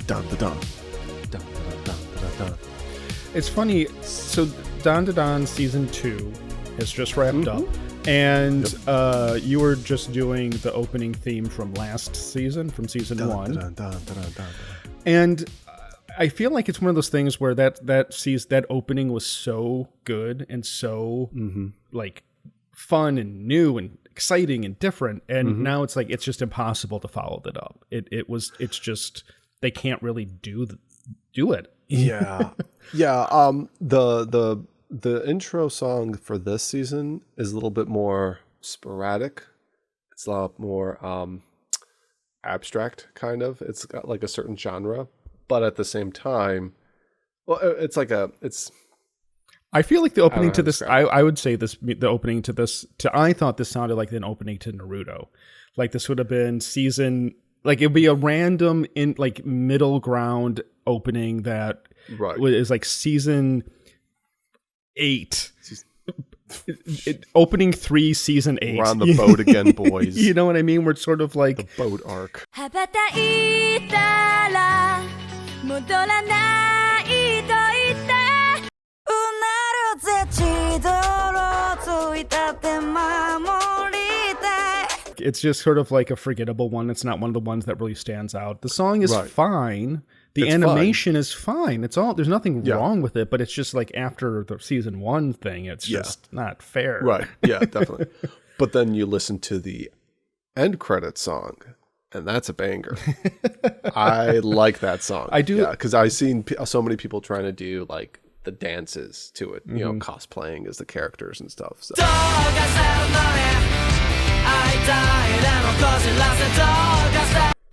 Dun da dun. Dun da dun da dun. It's funny. So DanDaDan season 2 has just wrapped up, and you were just doing the opening theme from last season, from season 1. Dun, dun, dun, dun, dun, dun. And I feel like it's one of those things where that opening was so good and so like fun and new and exciting and different, and now it's like it's just impossible to follow that up. It's just they can't really do it. Yeah. The intro song for this season is a little bit more sporadic. It's a lot more abstract, kind of. It's got like a certain genre, but at the same time, well, I feel like the opening to this, I would say the opening to this, I thought this sounded like an opening to Naruto. Like this would have been season, like it'd be a random middle ground opening that is like season 8. Opening 3, season 8. We're on the boat again, boys. You know what I mean? We're sort of like the boat arc. It's just sort of like a forgettable one. It's not one of the ones that really stands out. The song is fine. The animation is fine. It's all, there's nothing wrong with it, but it's just like after the season 1 thing, it's just not fair. Right. Yeah, definitely. But then you listen to the end credits song, and that's a banger. I like that song. I do. Yeah, because I've seen so many people trying to do like the dances to it, you know, cosplaying as the characters and stuff. So.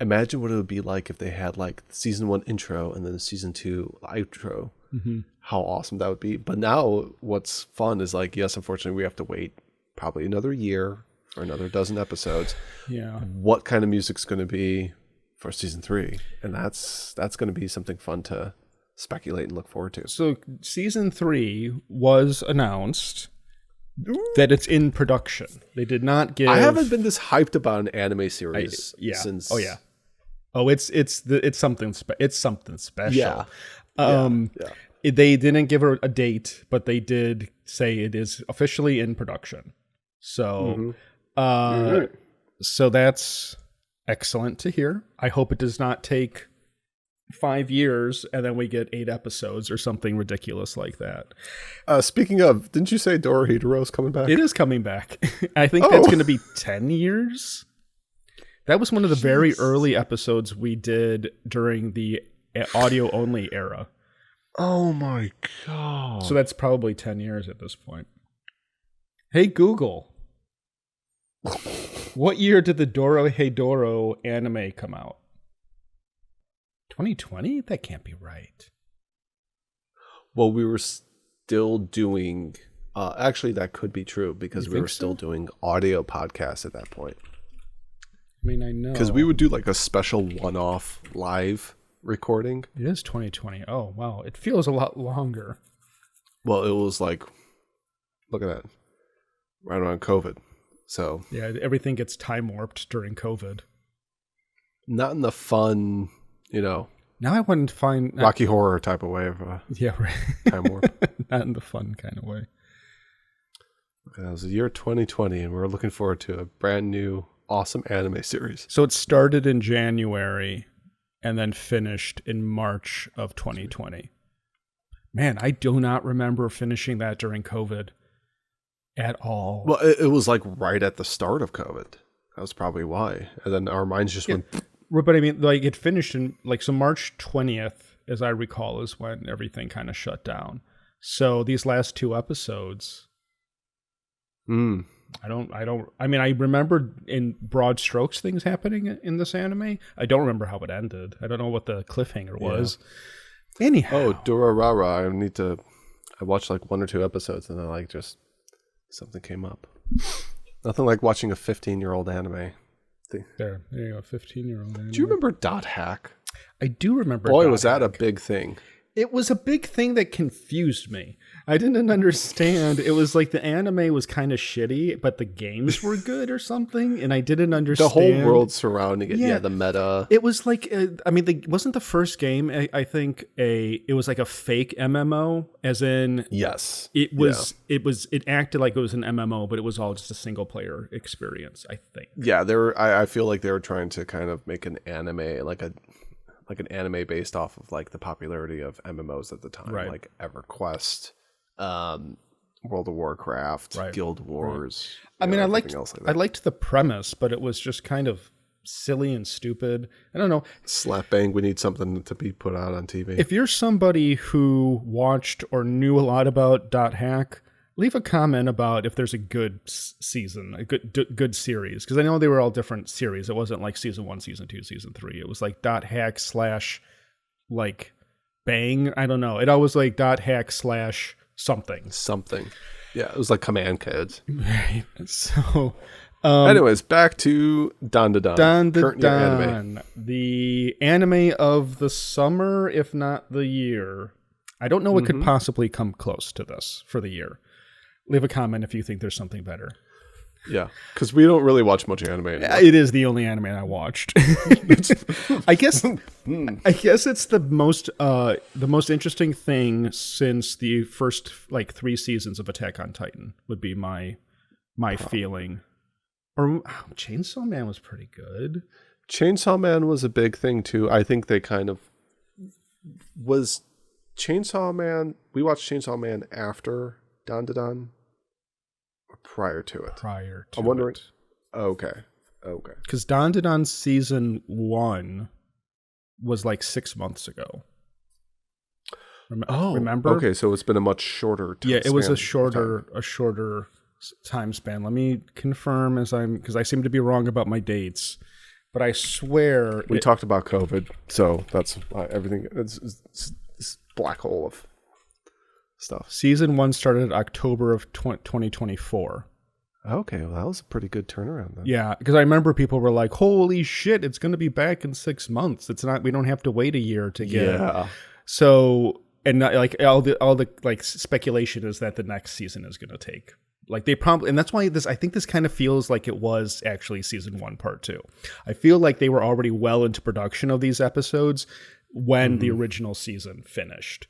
Imagine what it would be like if they had like the season 1 intro and then the season 2 outro. How awesome that would be. But now what's fun is like, yes, unfortunately we have to wait probably another year or another dozen episodes. Yeah. What kind of music's going to be for season 3? And that's going to be something fun to speculate and look forward to. So season 3 was announced that it's in production. They did not give. I haven't been this hyped about an anime series since. It's something special. Yeah. They didn't give her a date, but they did say it is officially in production. So, so that's excellent to hear. I hope it does not take 5 years and then we get 8 episodes or something ridiculous like that. Speaking of, didn't you say Dorohedoro is coming back? It is coming back. I think that's going to be 10 years. That was one of the very early episodes we did during the audio only era. Oh my God. So that's probably 10 years at this point. Hey Google, what year did the Dorohedoro anime come out? 2020? That can't be right. Well, we were still doing... actually, that could be true because we were still doing audio podcasts at that point. I mean, I know. Because we would do like a special one-off live recording. It is 2020. Oh, wow. It feels a lot longer. Well, it was like... Look at that. Right around COVID. So... Yeah, everything gets time warped during COVID. Not in the fun... You know, now I wouldn't find Rocky Horror type of way of time warp. Not in the fun kind of way. Okay, that was the year 2020, and we're looking forward to a brand new, awesome anime series. So it started in January and then finished in March of 2020. Man, I do not remember finishing that during COVID at all. Well, it was like right at the start of COVID. That was probably why. And then our minds just went... But I mean, like it finished in so March 20th, as I recall, is when everything kind of shut down. So these last 2 episodes, I mean, I remember in broad strokes things happening in this anime. I don't remember how it ended. I don't know what the cliffhanger was. Anyhow. Oh, Durarara. I watched like 1 or 2 episodes and then just something came up. Nothing like watching a 15-year-old anime. There you go, 15-year-old anime. Do you remember Dot Hack? I do remember. Boy, was that a big thing. It was a big thing that confused me. I didn't understand. It was like the anime was kind of shitty, but the games were good or something, and I didn't understand. The whole world surrounding it, the meta. It was like, wasn't the first game, I think, it was like a fake MMO, as in... Yes. It acted like it was an MMO, but it was all just a single-player experience, I think. Yeah, I feel like they were trying to kind of make an anime, like an anime based off of like the popularity of MMOs at the time, like EverQuest, World of Warcraft, Guild Wars. I mean, I liked the premise, but it was just kind of silly and stupid. I don't know. Slap bang, we need something to be put out on TV. If you're somebody who watched or knew a lot about .hack, leave a comment about if there's a good season, a good series, because I know they were all different series. It wasn't like season 1, season 2, season 3. It was like .hack / like bang. I don't know. It always like .hack / something. Yeah, it was like command codes. Right. So, anyways, back to DanDaDan. DanDaDan, the anime of the summer, if not the year. I don't know what could possibly come close to this for the year. Leave a comment if you think there's something better. Yeah, because we don't really watch much anime anymore. It is the only anime I watched. I guess it's the most interesting thing since the first like 3 seasons of Attack on Titan would be my feeling. Or Chainsaw Man was pretty good. Chainsaw Man was a big thing too. I think they kind of was Chainsaw Man. We watched Chainsaw Man after DanDaDan. Prior to it. I'm wondering. Okay. Because DanDaDan season 1 was like 6 months ago. Remember? Okay, so it's been a much shorter time. Yeah, it was a shorter time span. Let me confirm because I seem to be wrong about my dates, but I swear we talked about COVID, so that's everything. It's black hole of stuff. Season 1 started October of 2024. Okay, well, that was a pretty good turnaround then. Yeah, because I remember people were like, "Holy shit, it's going to be back in 6 months. It's not. We don't have to wait a year to get." Yeah. So, and not, like all the like speculation is that the next season is going to take like they probably, and that's why I think this kind of feels like it was actually season 1 part 2. I feel like they were already well into production of these episodes when the original season finished.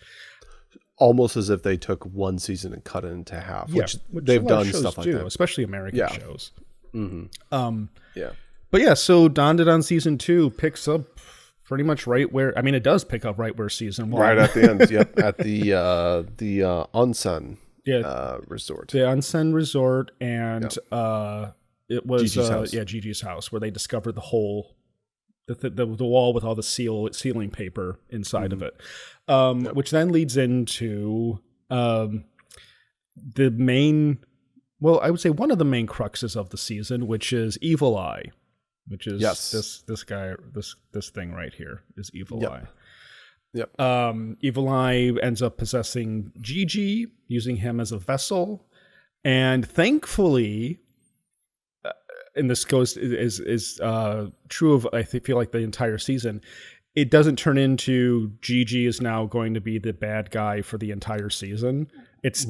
Almost as if they took one season and cut it into half, which they've done stuff like that, especially American shows. Mm-hmm. But yeah, so DanDaDan season 2 picks up pretty much right where, I mean, it does pick up right where season 1. Right at the end, yep, at the onsen resort. The onsen resort, and it was Gigi's house. Gigi's house, where they discovered the whole the wall with all the sealing paper inside of it, which then leads into the main, well, I would say one of the main cruxes of the season, which is Evil Eye, which is this guy, this thing right here is Evil Eye. Yep. Evil Eye ends up possessing Gigi, using him as a vessel, and thankfully, and this is true of I feel like the entire season, it doesn't turn into Gigi is now going to be the bad guy for the entire season. It's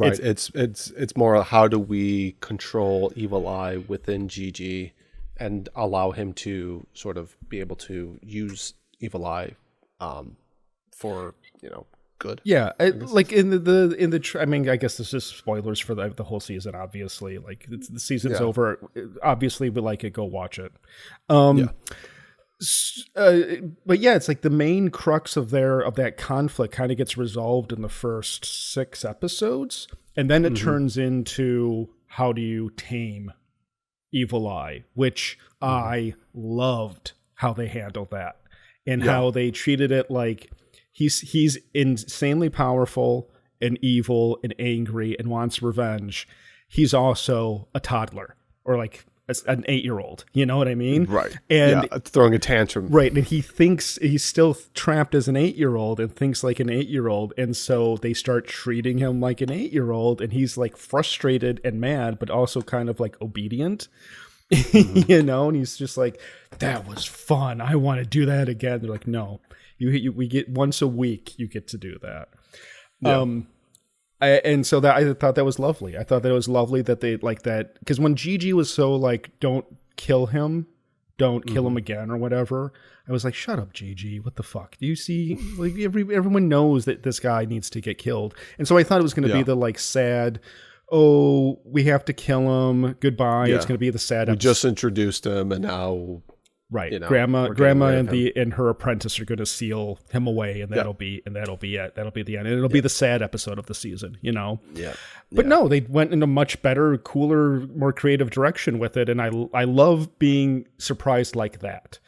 more how do we control Evil Eye within Gigi and allow him to sort of be able to use Evil Eye for good. Yeah, like in the I mean, I guess this is spoilers for the whole season. Obviously, like the season's over. Obviously, we like it. Go watch it. But yeah, it's like the main crux of that conflict kind of gets resolved in the first 6 episodes, and then it turns into how do you tame Evil Eye, which I loved how they handled that and how they treated it like. He's insanely powerful and evil and angry and wants revenge. He's also a toddler or like an 8-year-old. You know what I mean? Right. And throwing a tantrum. Right. And he thinks he's still trapped as an 8-year-old and thinks like an 8-year-old. And so they start treating him like an 8-year-old, and he's like frustrated and mad, but also kind of like obedient. And he's just like, that was fun. I want to do that again. They're like, no. We get once a week. You get to do that. Yeah. And so that I thought that was lovely. I thought that it was lovely that they like that, because when Gigi was so like, don't kill him again or whatever, I was like, shut up, Gigi, what the fuck? Do you see, like, everyone knows that this guy needs to get killed. And so I thought it was going to be the like sad, oh, we have to kill him, goodbye. It's going to be the sad we just introduced him and now right, you know, grandma and her apprentice are going to seal him away, and that'll be it. That'll be the end, and it'll be the sad episode of the season, you know. But no, they went in a much better, cooler, more creative direction with it, and I love being surprised like that,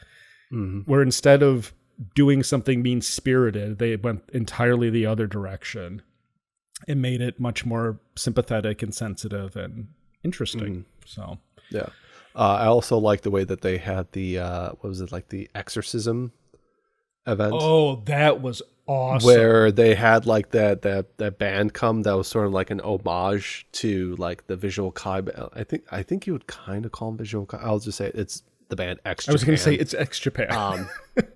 where instead of doing something mean spirited, they went entirely the other direction and made it much more sympathetic and sensitive and interesting. So yeah. I also like the way that they had the what was it, like the exorcism event? Oh, that was awesome. Where they had like that band come that was sort of like an homage to like the Visual Kai. I think you would kind of call them Visual Kai. I'll just say it's the band X Japan. I was going to say it's X Japan.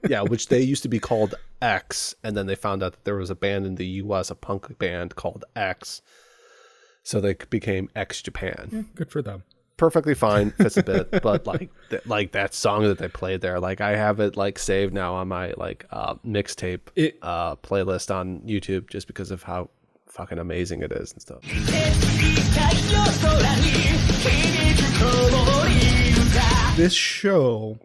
Yeah, which they used to be called X, and then they found out that there was a band in the US, a punk band called X, so they became X Japan. Yeah, good for them. Perfectly fine, fits a bit, but like that song that they played there, like I have it like saved now on my like mixtape playlist on YouTube just because of how fucking amazing it is and stuff. This show,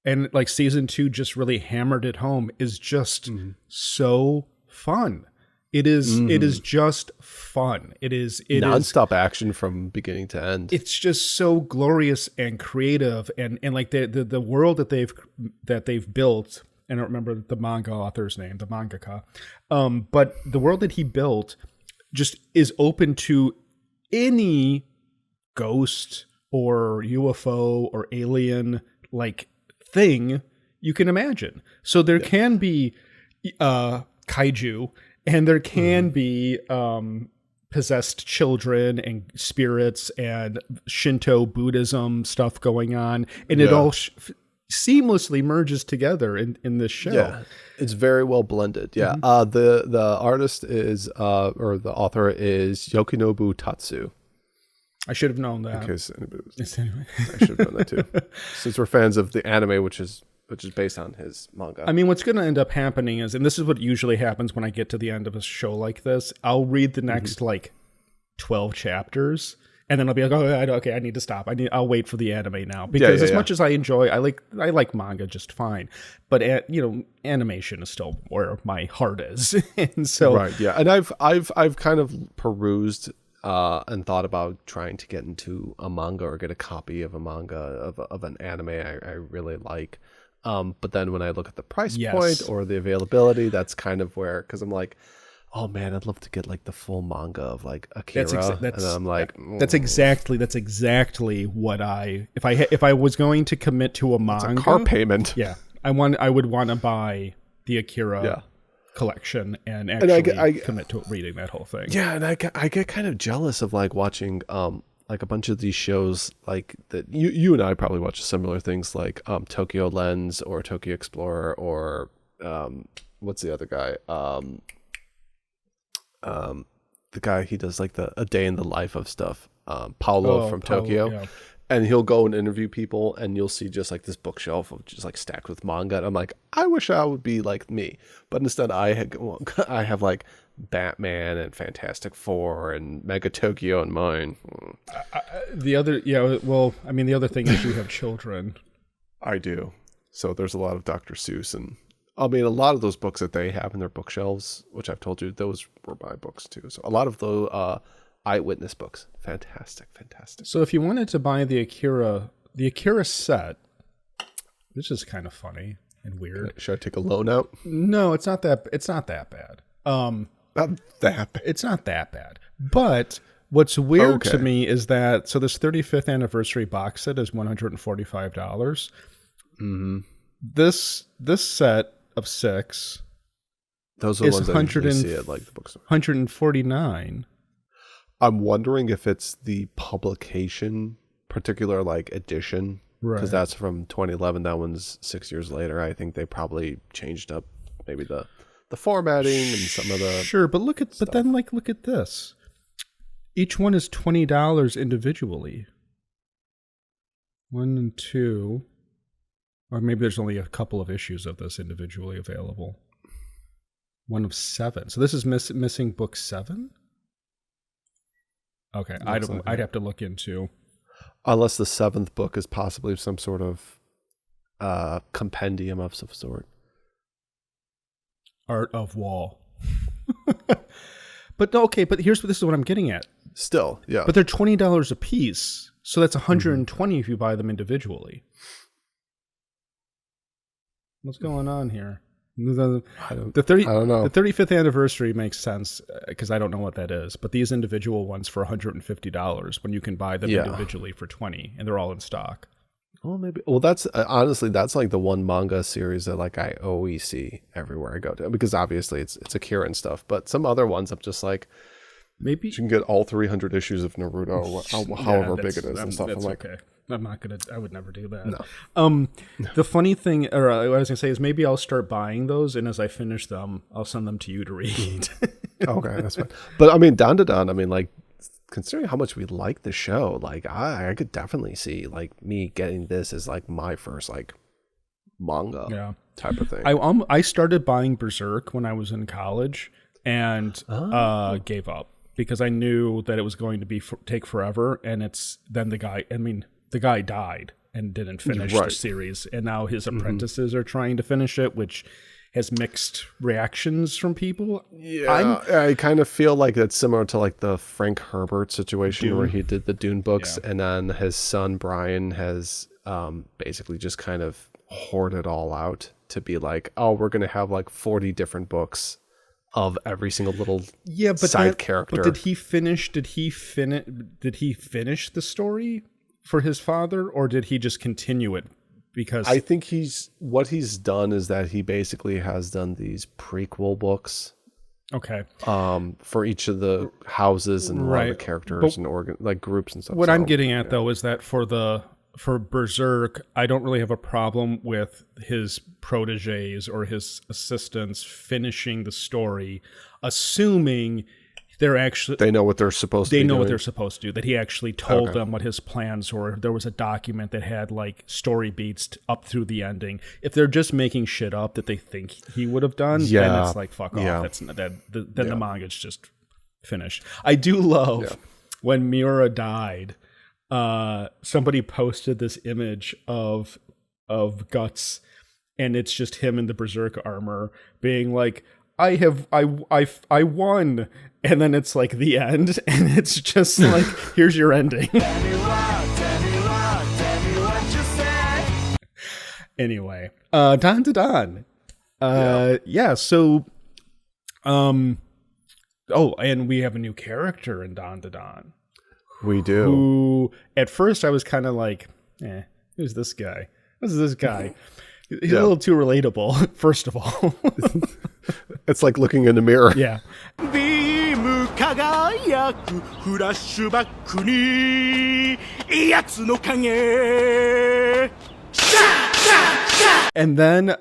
and like season 2 just really hammered it home, is just so fun. It is just fun. It is nonstop action from beginning to end. It's just so glorious and creative, and like the world that they've built. I don't remember the manga author's name, the mangaka, but the world that he built just is open to any ghost or UFO or alien like thing you can imagine. So there can be kaiju. And there can be possessed children and spirits and Shinto Buddhism stuff going on. And it all seamlessly merges together in this show. Yeah, it's very well blended. Yeah. The artist is, or the author is Yokinobu Tatsu. I should have known that. Because I should have known that too. Since we're fans of the anime, which is based on his manga. I mean, what's going to end up happening is, and this is what usually happens when I get to the end of a show like this, I'll read the next like 12 chapters, and then I'll be like, okay, I need to stop. I'll wait for the anime now, because as much as I enjoy, I like manga just fine, but animation is still where my heart is, and so right, yeah. And I've kind of perused and thought about trying to get into a manga or get a copy of a manga of an anime I really like. But then when I look at the price point or the availability, that's kind of where, because I'm like, oh man, I'd love to get like the full manga of like Akira. And I'm like, that's exactly what if I was going to commit to a manga, it's a car payment. Yeah, I would want to buy the Akira collection and actually I commit to reading that whole thing. Yeah, and I get kind of jealous of like watching like a bunch of these shows like that you and I probably watch similar things like Tokyo Lens or Tokyo Explorer or what's the other guy? The guy, he does like a day in the life of stuff. Paolo from Tokyo. Yeah. And he'll go and interview people, and you'll see just like this bookshelf of just like stacked with manga. And I'm like, I wish I would be like me, but instead I have like Batman and Fantastic Four and Mega Tokyo in mine. The other thing is you have children. I do. So there's a lot of Dr. Seuss, and I mean a lot of those books that they have in their bookshelves, which I've told you, those were my books too. So a lot of those eyewitness books, fantastic. So if you wanted to buy the Akira set, this is kind of funny and weird. Should I take a loan out? No, it's not that bad. Not that bad. It's not that bad. But what's weird to me is that, so this 35th anniversary box set is $145. Mm-hmm. This set of 6, those are the ones that usually see at like the bookstore. $149. I'm wondering if it's the publication particular like edition, because that's from 2011. That one's 6 years later. I think they probably changed up maybe the formatting and some of the sure, but look at this. Each one is $20 individually. 1 and 2, or maybe there's only a couple of issues of this individually available. 1 of 7. So this is missing book 7. Okay, I'd have to look into. Unless the 7th book is possibly some sort of compendium of some sort. Art of Wall. But this is what I'm getting at. Still, yeah. But they're $20 a piece, so that's $120 if you buy them individually. What's going on here? The 35th anniversary makes sense because I don't know what that is. But these individual ones for $150 when you can buy them individually for $20, and they're all in stock. Well, maybe. Well, that's honestly that's like the one manga series that like I always see everywhere I go to, because obviously it's Akira and stuff. But some other ones I'm just like, maybe you can get all 300 issues of Naruto, however big it is and stuff. I'm like, okay. I would never do that. No. The funny thing, or what I was gonna say is maybe I'll start buying those, and as I finish them, I'll send them to you to read. Okay, that's fine. But I mean, DanDaDan, I mean, like, considering how much we like the show, like I could definitely see like me getting this as like my first like manga type of thing. I started buying Berserk when I was in college and gave up because I knew that it was going to take forever, and the guy died and didn't finish the series, and now his apprentices are trying to finish it, which has mixed reactions from people. Yeah, I kind of feel like it's similar to like the Frank Herbert situation where he did the Dune books, and then his son Brian has basically just kind of hoarded all out to be like, oh, we're going to have like 40 different books of every single little side character. But did he finish the story for his father, or did he just continue it? Because I think what he's done is that he basically has done these prequel books. Okay. For each of the houses and a lot of the characters and like groups and stuff. What I'm getting at though is that for Berserk, I don't really have a problem with his proteges or his assistants finishing the story, assuming they know what they're supposed to do. They know what they're supposed to do. That he actually told them what his plans were. There was a document that had like story beats up through the ending. If they're just making shit up that they think he would have done, then it's like fuck off. Then the manga's just finished. I do love when Miura died. Somebody posted this image of Guts, and it's just him in the Berserk armor being like, I won, and then it's like the end, and it's just like, here's your ending. Tell me what you said. Anyway, DanDaDan. So, and we have a new character in DanDaDan. We do. Who, at first I was kind of like, who's this guy? Who's this guy? He's a little too relatable, first of all. It's like looking in the mirror. Yeah. And then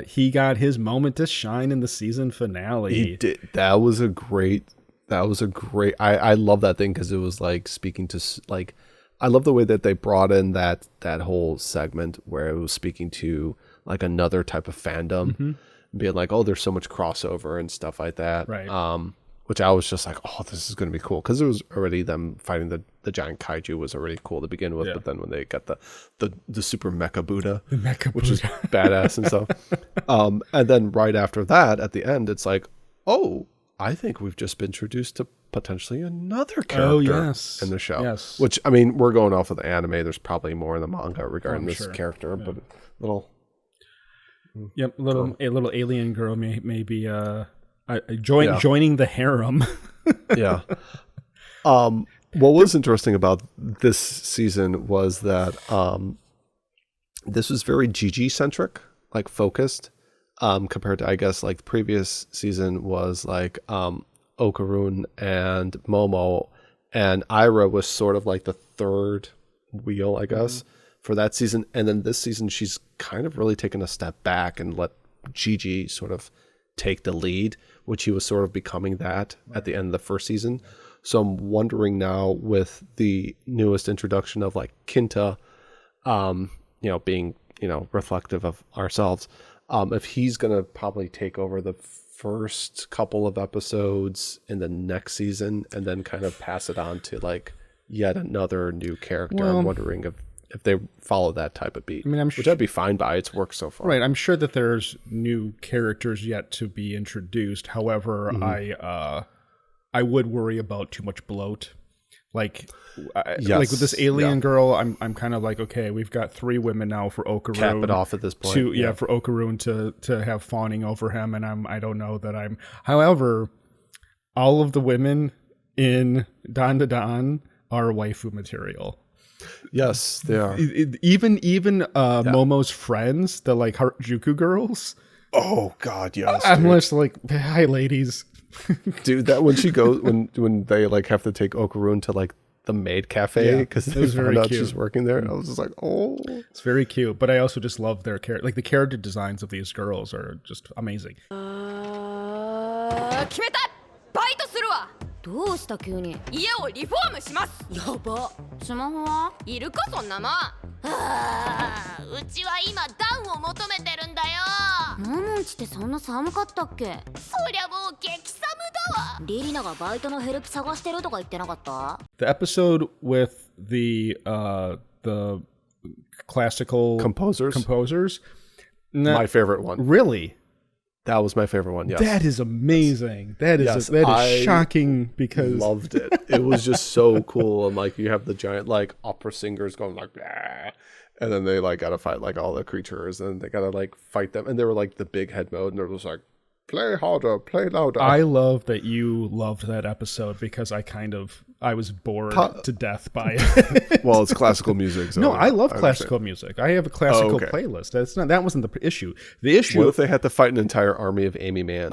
he got his moment to shine in the season finale. He did. That was a great. I love that thing because it was like speaking to like. I love the way that they brought in that whole segment where it was speaking to like another type of fandom, being like, oh, there's so much crossover and stuff like that. Right. Which I was just like, oh, this is going to be cool, because it was already them fighting the giant kaiju was already cool to begin with. But then when they got the super mecha Buddha, which is badass and stuff, and then right after that, at the end, it's like, oh, I think we've just been introduced to potentially another character in the show. Yes. Which, I mean, we're going off of the anime. There's probably more in the manga regarding this character, but little. Yep, a little alien girl may be joining the harem. Yeah. What was interesting about this season was that this was very GG centric, like focused, compared to, I guess, like the previous season was like Okarun and Momo, and Ira was sort of like the third wheel, I guess, for that season. And then this season, she's kind of really taken a step back and let Gigi sort of take the lead, which he was sort of becoming that at the end of the first season. So I'm wondering now with the newest introduction of like Kinta, being, reflective of ourselves, if he's going to probably take over the first couple of episodes in the next season and then kind of pass it on to like yet another new character. I'm wondering if they follow that type of beat, which I'd be fine by. It's worked so far. Right. I'm sure that there's new characters yet to be introduced. However, I would worry about too much bloat. Like with this alien girl, I'm kind of like, okay, we've got 3 women now for Okarun. Cap it off at this point. For Okarun to have fawning over him, and I don't know that I'm. However, all of the women in DanDaDan are waifu material. Yes, they are. Even Momo's friends, the like Harajuku girls. Oh God, yes. I'm just like, hi, ladies. Dude, that when she goes when they like have to take Okarun to like the maid cafe because they found out she's working there, I was just like, oh, it's very cute. But I also just love their character. Like the character designs of these girls are just amazing. 決めたバイトするわどうした急に家をリフォームしますやばスマホはいるかそんなもんうちは今ダウンを求めてるんだよモモンチってそんな寒かったっけそりゃもう激寒だわリリナがバイトのヘルプ探してるとか言ってなかった The episode with the classical composers my favorite one. Really? That was my favorite one. Yes, that is amazing. That is shocking because loved it. It was just so cool. And like you have the giant like opera singers going like, bah! And then they like gotta fight like all the creatures, and they gotta like fight them. And they were like the big head mode, and it was like, play harder, play louder. I love that you loved that episode because I was bored to death by it. Well, it's classical music. So no, I love classical music. I have a classical playlist. That wasn't the issue. The issue. What if they had to fight an entire army of Amy Manns?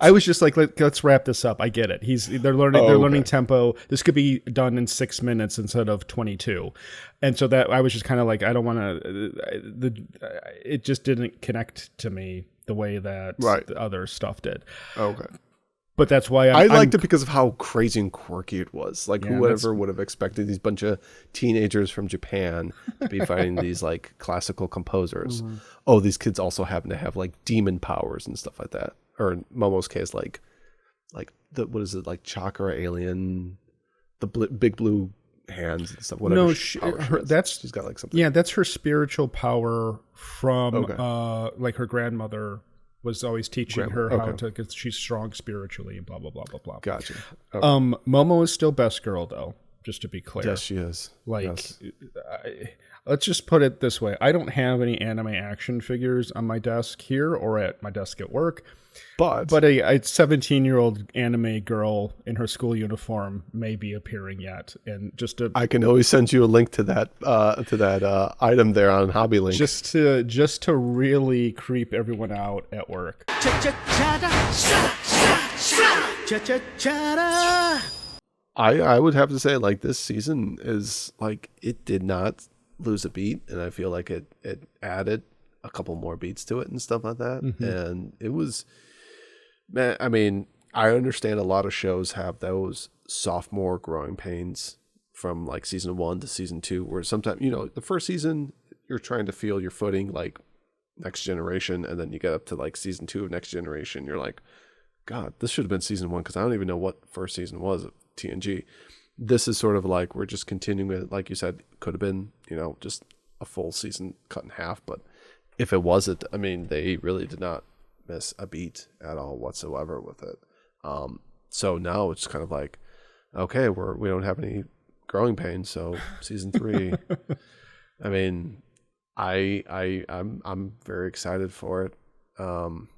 I was just like, let's wrap this up. I get it. They're learning tempo. This could be done in 6 minutes instead of 22. And so that I was just kind of like, I don't want to. It just didn't connect to me the way that the other stuff did. Okay. But that's why I liked it because of how crazy and quirky it was. Like whoever would have expected these bunch of teenagers from Japan to be fighting these like classical composers. Mm-hmm. Oh, these kids also happen to have like demon powers and stuff like that. Or in Momo's case, like what is it, like chakra alien, the big blue hands and stuff. Whatever. No, she's got like something. Yeah, that's her spiritual power from like her grandmother was always teaching her how to, because she's strong spiritually and blah blah blah blah blah. Gotcha. Okay. Momo is still best girl though, just to be clear. Yes, she is. Let's just put it this way: I don't have any anime action figures on my desk here or at my desk at work. But a 17-year-old anime girl in her school uniform may be appearing yet, and I can always send you a link to that item there on Hobby Link. Just to really creep everyone out at work. I would have to say like this season is like it did not lose a beat, and I feel like it added a couple more beats to it and stuff like that. Mm-hmm. And it was, man, I mean, I understand a lot of shows have those sophomore growing pains from like season 1 to season 2, where sometimes, the first season you're trying to feel your footing like Next Generation, and then you get up to like season 2 of Next Generation, you're like, God, this should have been season 1 because I don't even know what first season was of TNG. This is sort of like we're just continuing it, like you said, could have been, just a full season cut in half, but if it wasn't, I mean, they really did not miss a beat at all whatsoever with it. So now it's kind of like, okay, we don't have any growing pains, so season 3. I mean, I'm very excited for it. I don't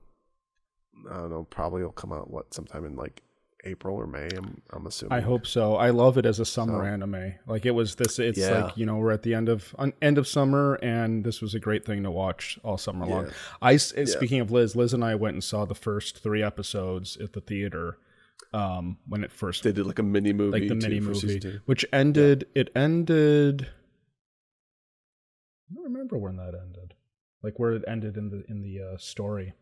know, probably it'll come out sometime in like April or May, I'm assuming. I hope so. I love it as a summer anime. Like it was this. It's like we're at the end of summer, and this was a great thing to watch all summer long. Speaking of Liz and I went and saw the first 3 episodes at the theater when it first. They did like a mini movie, like the mini movie, which ended. It ended. I don't remember when that ended. like where it ended in the story.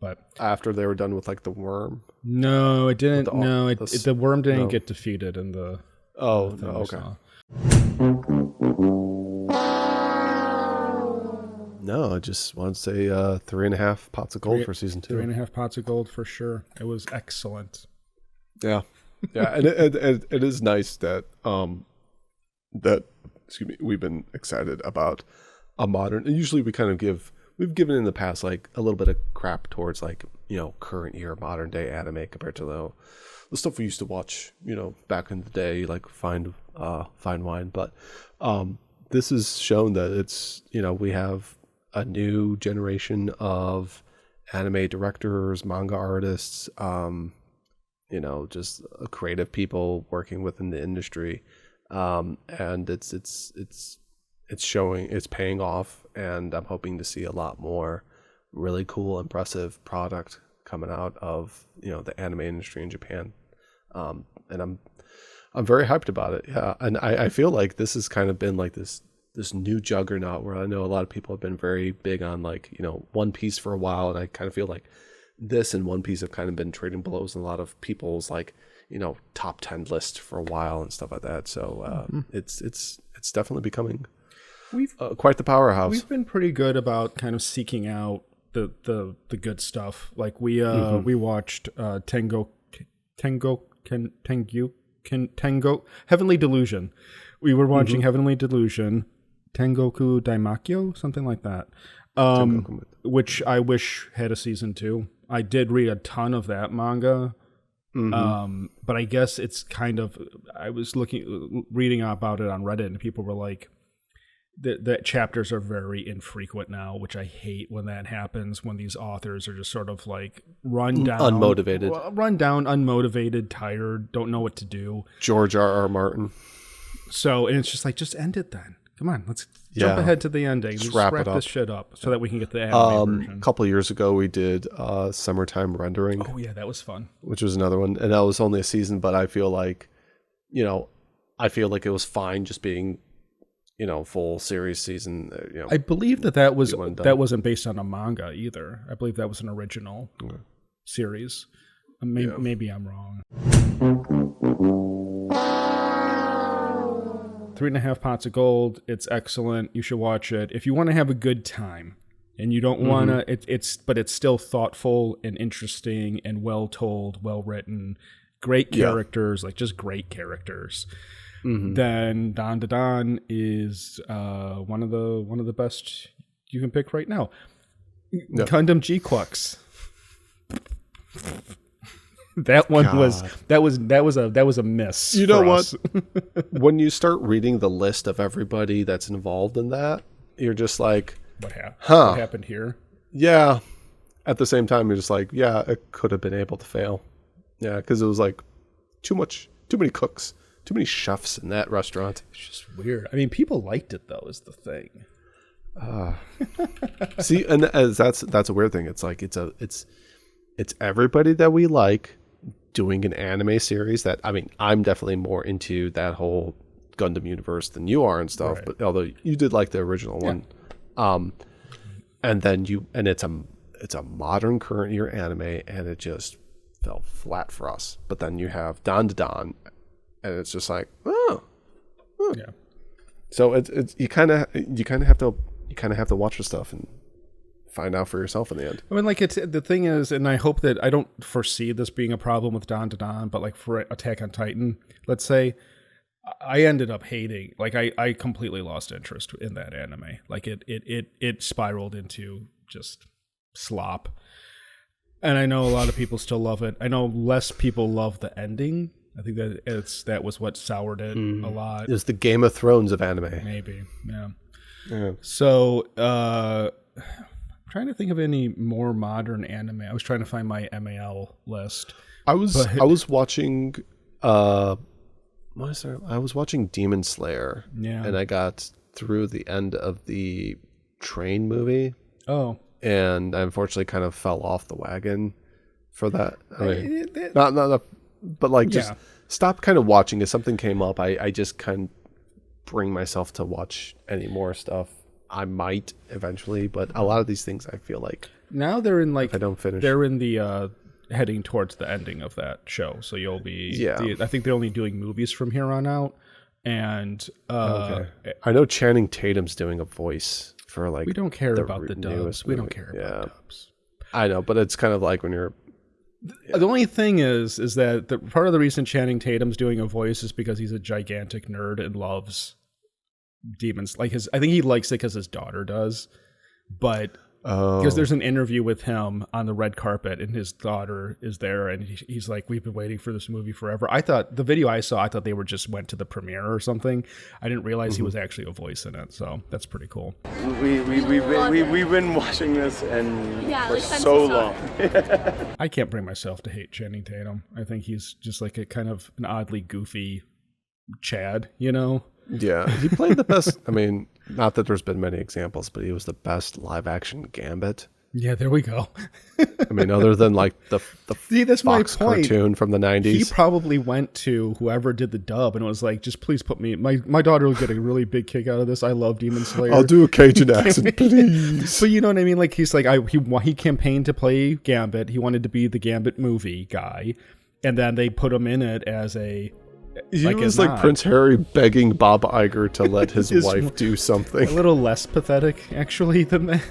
But after they were done with like the worm. No, it didn't. The worm didn't get defeated in the. Oh, no, okay. No, I just want to say 3.5 pots of gold for season 2. 3.5 pots of gold for sure. It was excellent. Yeah, and it is nice that excuse me, we've been excited about a modern. Usually we've given in the past like a little bit of crap towards like, you know, current year modern day anime compared to the stuff we used to watch, you know, back in the day, like Fine Wine. But this has shown that it's, you know, we have a new generation of anime directors, manga artists, you know, just creative people working within the industry, and it's showing, it's paying off, and I'm hoping to see a lot more really cool, impressive product coming out of, you know, the anime industry in Japan, and I'm very hyped about it. Yeah, and I feel like this has kind of been like this new juggernaut where I know a lot of people have been very big on, like, you know, One Piece for a while, and I kind of feel like this and One Piece have kind of been trading blows in a lot of people's, like, you know, top 10 list for a while and stuff like that. So it's definitely becoming quite the powerhouse. We've been pretty good about kind of seeking out the good stuff. Like we watched Tengo Heavenly Delusion. We were watching Heavenly Delusion, Tengoku Daimakyo, something like that. Which I wish had a season 2. I did read a ton of that manga. But I guess it's kind of, I was reading about it on Reddit, and people were like, that chapters are very infrequent now, which I hate when that happens, when these authors are just sort of like unmotivated, tired, don't know what to do. George R.R. Martin. So, and it's just like, just end it then. Come on, let's jump ahead to the ending. Just wrap this shit up so that we can get the anime version. A couple of years ago, we did Summertime Rendering. Oh, yeah, that was fun. Which was another one. And that was only a season, but I feel like, you know, it was fine just being, you know, full series season. You know, I believe that wasn't based on a manga either. I believe that was an original series. Maybe I'm wrong. 3.5 pots of gold. It's excellent. You should watch it if you want to have a good time, and you don't want to. But it's still thoughtful and interesting and well told, well written, great characters, like just great characters. Then DanDaDan is one of the best you can pick right now. Gundam G-Quux. That one was a miss. You know what? When you start reading the list of everybody that's involved in that, you're just like, what happened here? Yeah. At the same time, you're just like, yeah, it could have been able to fail. Yeah, because it was like too many cooks, too many chefs in that restaurant. It's just weird. I mean, people liked it though, is the thing. See, and that's a weird thing. It's like it's everybody that we like doing an anime series that, I mean, I'm definitely more into that whole Gundam universe than you are and stuff, right. But although you did like the original one, and then it's a modern current year anime, and it just fell flat for us. But then you have DanDaDan, and it's just like, yeah. So it's you kind of have to watch the stuff and find out for yourself in the end. I mean, like, it's the thing is, and I hope that I don't foresee this being a problem with DanDaDan, but like for Attack on Titan, let's say, I ended up hating, like I completely lost interest in that anime. Like it spiraled into just slop. And I know a lot of people still love it. I know less people love the ending. I think that was what soured it a lot. It's the Game of Thrones of anime. Maybe, yeah. So, I'm trying to think of any more modern anime. I was trying to find my MAL list. I was watching I was watching Demon Slayer. Yeah. And I got through the end of the train movie. Oh. And I unfortunately kind of fell off the wagon for that. I mean, but like just stop kind of watching. If something came up, I just couldn't bring myself to watch any more stuff. I might eventually, but a lot of these things I feel like now they're in if I don't finish. They're in the heading towards the ending of that show, so you'll be. I think they're only doing movies from here on out, and okay. I know Channing Tatum's doing a voice for like. We don't care about the dubs. We don't care about dubs. I know, but it's kind of like when you're. The only thing is that the part of the reason Channing Tatum's doing a voice is because he's a gigantic nerd and loves demons. Like I think he likes it because his daughter does, but because there's an interview with him on the red carpet and his daughter is there and he's like, we've been waiting for this movie forever. I thought the video I thought they were just went to the premiere or something. I didn't realize he was actually a voice in it, so that's pretty cool. We've been watching this for so long. I can't bring myself to hate Channing Tatum. I think he's just like a kind of an oddly goofy Chad, you know? Yeah, he played the best. I mean, not that there's been many examples, but he was the best live action Gambit. Yeah, there we go. I mean, other than like the See, that's Fox my point. Cartoon from the 90s. He probably went to whoever did the dub and was like, just please put me. My daughter will get a really big kick out of this. I love Demon Slayer. I'll do a Cajun accent, please. But you know what I mean? Like he's like, he campaigned to play Gambit. He wanted to be the Gambit movie guy, and then they put him in it as a. He was like Prince Harry begging Bob Iger to let his wife do something. A little less pathetic, actually, than that.